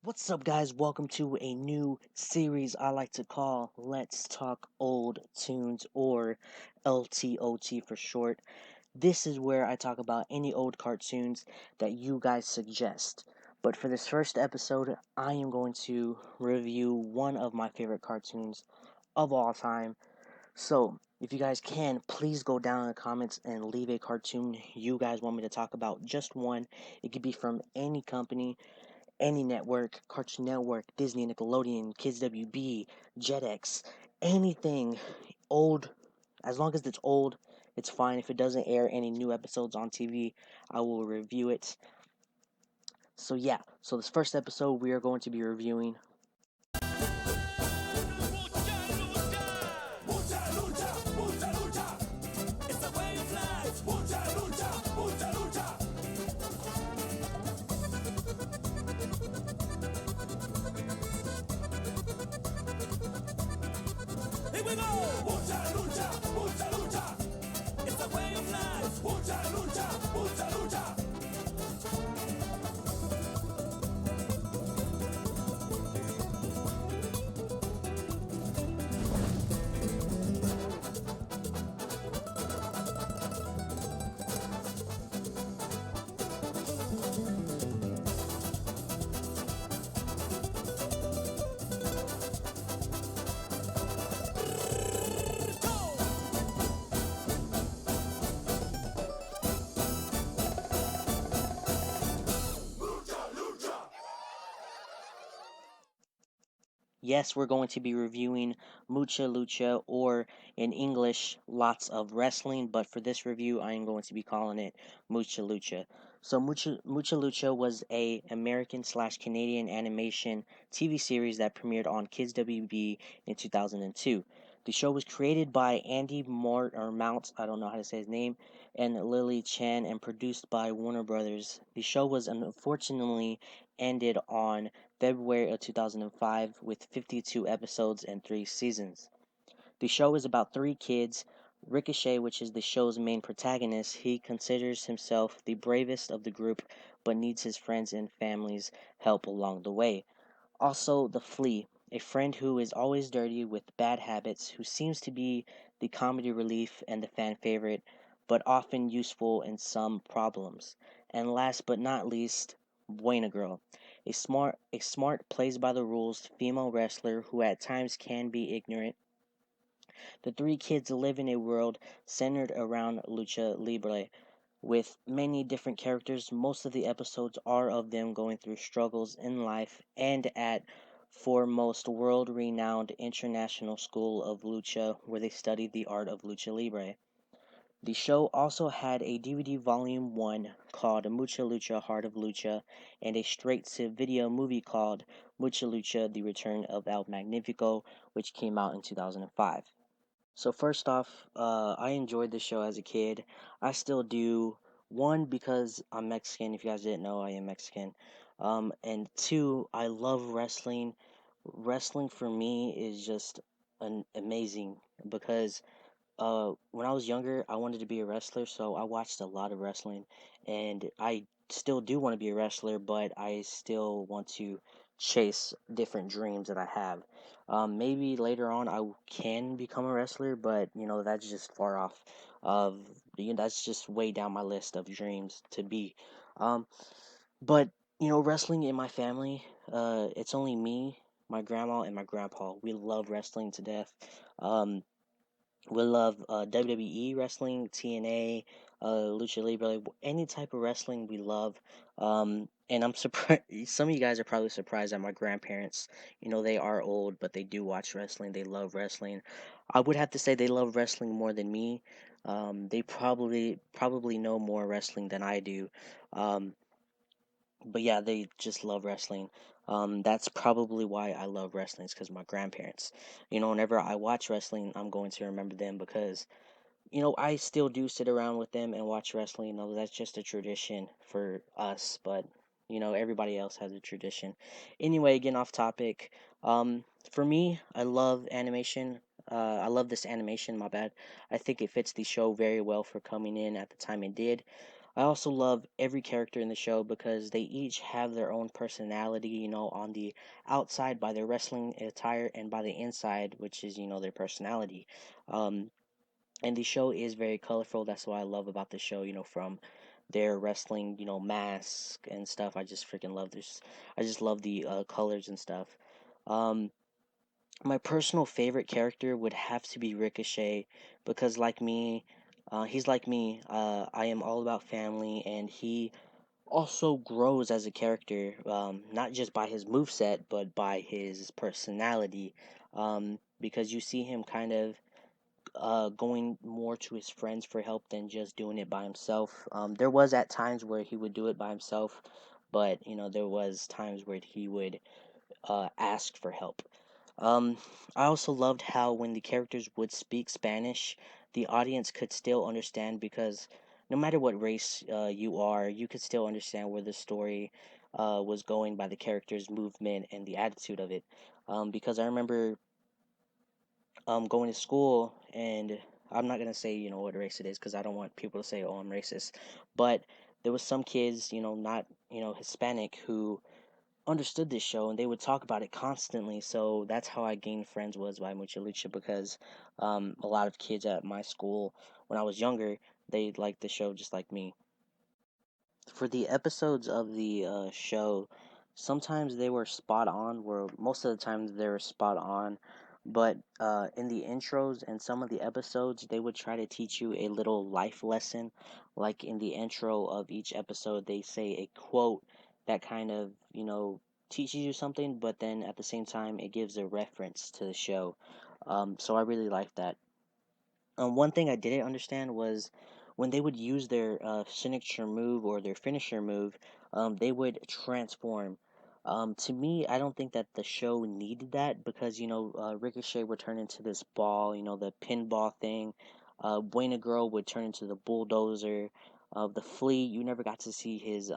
What's up, guys? Welcome to a new series I like to call Let's Talk Old Tunes, or LTOT for short. This is where I talk about any old cartoons that you guys suggest. But for this first episode, I am going to review one of my favorite cartoons of all time. So, if you guys can, please go down in the comments and leave a cartoon you guys want me to talk about. Just one. It could be from any company, any network, Cartoon Network, Disney, Nickelodeon, Kids WB, Jetix, anything old. As long as it's old, it's fine. If it doesn't air any new episodes on TV, I will review it. So yeah, so this first episode we are going to be reviewing Here we go! Mucha lucha, mucha lucha. It's a way of life. Mucha lucha, mucha lucha. Yes, we're going to be reviewing Mucha Lucha, or in English, lots of wrestling, but for this review, I am going to be calling it Mucha Lucha. So Mucha Lucha was a American slash Canadian animation TV series that premiered on Kids WB in 2002. The show was created by Andy Mount, I don't know how to say his name, and Lily Chan, and produced by Warner Brothers. The show was unfortunately ended on February of 2005 with 52 episodes and 3 seasons. The show is about three kids. Ricochet, which is the show's main protagonist, he considers himself the bravest of the group but needs his friends and family's help along the way. Also, the Flea, a friend who is always dirty with bad habits, who seems to be the comedy relief and the fan favorite, but often useful in some problems. And last but not least, Buena Girl, a smart plays by the rules female wrestler who at times can be ignorant. The three kids live in a world centered around lucha libre, with many different characters. Most of the episodes are of them going through struggles in life and at foremost world renowned international school of lucha, where they study the art of lucha libre. The show also had a DVD Volume 1 called Mucha Lucha Heart of Lucha, and a straight to video movie called Mucha Lucha The Return of El Magnifico, which came out in 2005. So first off, I enjoyed the show as a kid. I still do. One, because I'm Mexican. If you guys didn't know, I am Mexican. And two, I love wrestling. Wrestling for me is just amazing because when I was younger, I wanted to be a wrestler, so I watched a lot of wrestling, and I still do want to be a wrestler, but I still want to chase different dreams that I have. Maybe later on I can become a wrestler, but that's just far off. Of that's just way down my list of dreams to be. Um, but wrestling in my family, it's only me, my grandma, and my grandpa. We love wrestling to death. Um, we love WWE wrestling, TNA, Lucha Libre, any type of wrestling we love. And I'm surprised, some of you guys are probably surprised that my grandparents, they are old, but they do watch wrestling. They love wrestling. I would have to say they love wrestling more than me. They probably know more wrestling than I do. Um, but yeah, they just love wrestling. That's probably why I love wrestling, is because my grandparents. Whenever I watch wrestling, I'm going to remember them because I still do sit around with them and watch wrestling. That's just a tradition for us, but everybody else has a tradition. Anyway, getting off topic. For me, I love animation. I love this animation. My bad. I think it fits the show very well for coming in at the time it did. I also love every character in the show because they each have their own personality, on the outside by their wrestling attire and by the inside, which is, their personality. Um, and the show is very colorful. That's what I love about the show, from their wrestling, mask and stuff. I just freaking love this. I just love the colors and stuff. Um, my personal favorite character would have to be Ricochet because, like me, he's like me. I am all about family, and he also grows as a character, not just by his moveset, but by his personality. Because you see him kind of going more to his friends for help than just doing it by himself. There was at times where he would do it by himself, but there was times where he would ask for help. Um, I also loved how when the characters would speak Spanish, the audience could still understand because no matter what race you are, you could still understand where the story was going by the characters' movement and the attitude of it. Because I remember going to school, and I'm not gonna say what race it is because I don't want people to say, oh, I'm racist, but there was some kids, not Hispanic, who understood this show and they would talk about it constantly. So that's how I gained friends, was by Mucha Lucha, because a lot of kids at my school when I was younger, they liked the show just like me. For the episodes of the show, sometimes they were spot on, where most of the time they were spot on, but in the intros and some of the episodes, they would try to teach you a little life lesson. Like in the intro of each episode, they say a quote that kind of, teaches you something, but then at the same time, it gives a reference to the show. So I really like that. One thing I didn't understand was when they would use their signature move or their finisher move, they would transform. To me, I don't think that the show needed that because Ricochet would turn into this ball, the pinball thing. Buena Girl would turn into the bulldozer. The Flea, you never got to see his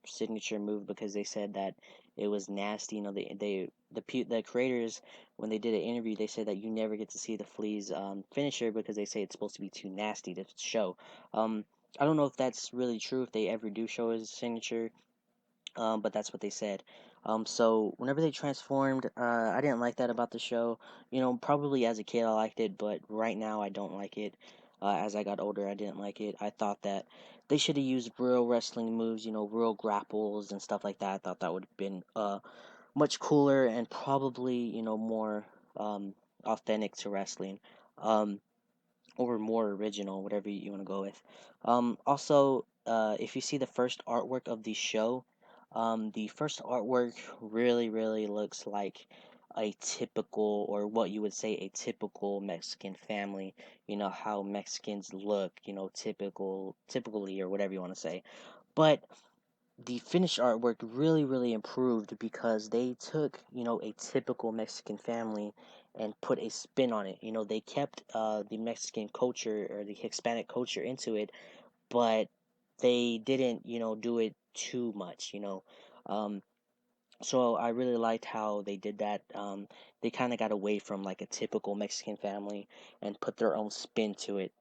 signature move because they said that it was nasty. The creators, when they did an interview, they said that you never get to see the Flea's finisher because they say it's supposed to be too nasty to show. Um, I don't know if that's really true, if they ever do show his signature, but that's what they said. So whenever they transformed, I didn't like that about the show. Probably as a kid I liked it, but right now I don't like it. As I got older, I didn't like it. I thought that they should have used real wrestling moves, real grapples and stuff like that. I thought that would have been much cooler and probably more um, authentic to wrestling, um, or more original, whatever you want to go with. Also, if you see the first artwork of the show, the first artwork really looks like a typical, or what you would say a typical Mexican family. You know how Mexicans look, typically, or whatever you want to say. But the finished artwork really improved because they took a typical Mexican family and put a spin on it. They kept the Mexican culture or the Hispanic culture into it, but they didn't do it too much. um, so I really liked how they did that. They kind of got away from like a typical Mexican family and put their own spin to it,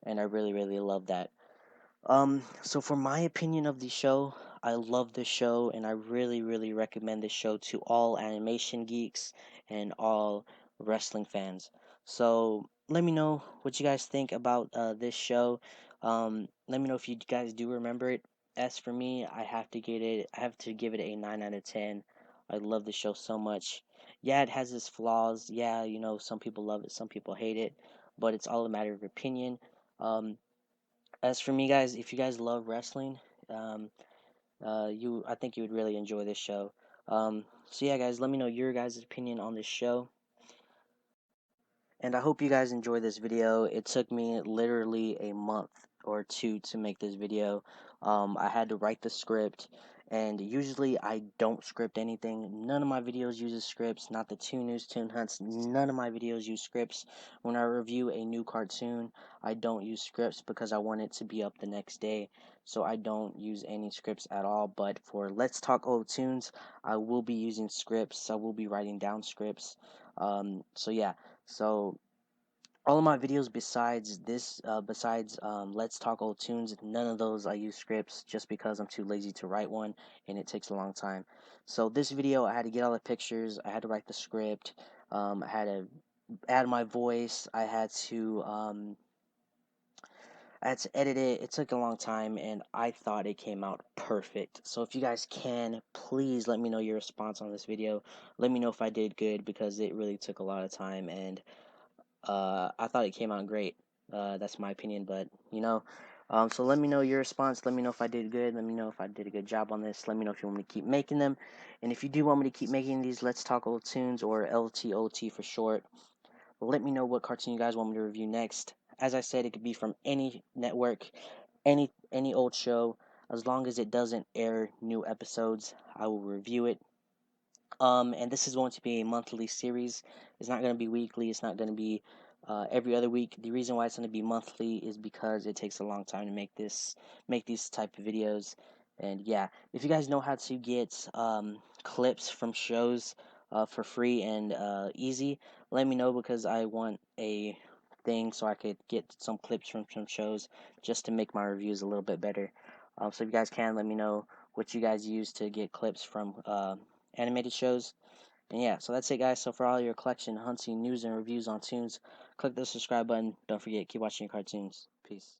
and I really love that. So for my opinion of the show, I love this show and I really recommend this show to all animation geeks and all wrestling fans. So let me know what you guys think about this show. Let me know if you guys do remember it. As for me, I have to give it a 9 out of 10. I love the show so much. Yeah, it has its flaws. Yeah, some people love it, some people hate it, but it's all a matter of opinion. Um, as for me, guys, if you guys love wrestling, um, I think you would really enjoy this show. So yeah, guys, let me know your guys' opinion on this show. And I hope you guys enjoy this video. It took me literally a month or two to make this video. I had to write the script, and usually I don't script anything. None of my videos uses scripts, not the Toon News, Toon Hunts. None of my videos use scripts. When I review a new cartoon, I don't use scripts because I want it to be up the next day. So I don't use any scripts at all. But for Let's Talk Old Tunes, I will be using scripts. I will be writing down scripts. So yeah. So all of my videos besides this, besides Let's Talk Old Tunes, none of those I use scripts just because I'm too lazy to write one and it takes a long time. So this video, I had to get all the pictures, I had to write the script, I had to add my voice, I had to edit it. It took a long time, and I thought it came out perfect. So if you guys can, please let me know your response on this video. Let me know if I did good because it really took a lot of time, and I thought it came out great. That's my opinion, but so let me know your response. Let me know if I did good. Let me know if I did a good job on this. Let me know if you want me to keep making them, and if you do want me to keep making these Let's Talk Old Tunes, or LTOT for short, let me know what cartoon you guys want me to review next. As I said, it could be from any network, any old show, as long as it doesn't air new episodes, I will review it. And this is going to be a monthly series. It's not going to be weekly. It's not going to be every other week. The reason why it's going to be monthly is because it takes a long time to make these type of videos. And yeah, if you guys know how to get clips from shows for free and easy, let me know because I want a thing so I could get some clips from some shows just to make my reviews a little bit better. So if you guys can, let me know what you guys use to get clips from animated shows. And yeah, so that's it, guys. So for all your collection, hunting, news, and reviews on tunes, click the subscribe button. Don't forget, keep watching your cartoons. Peace.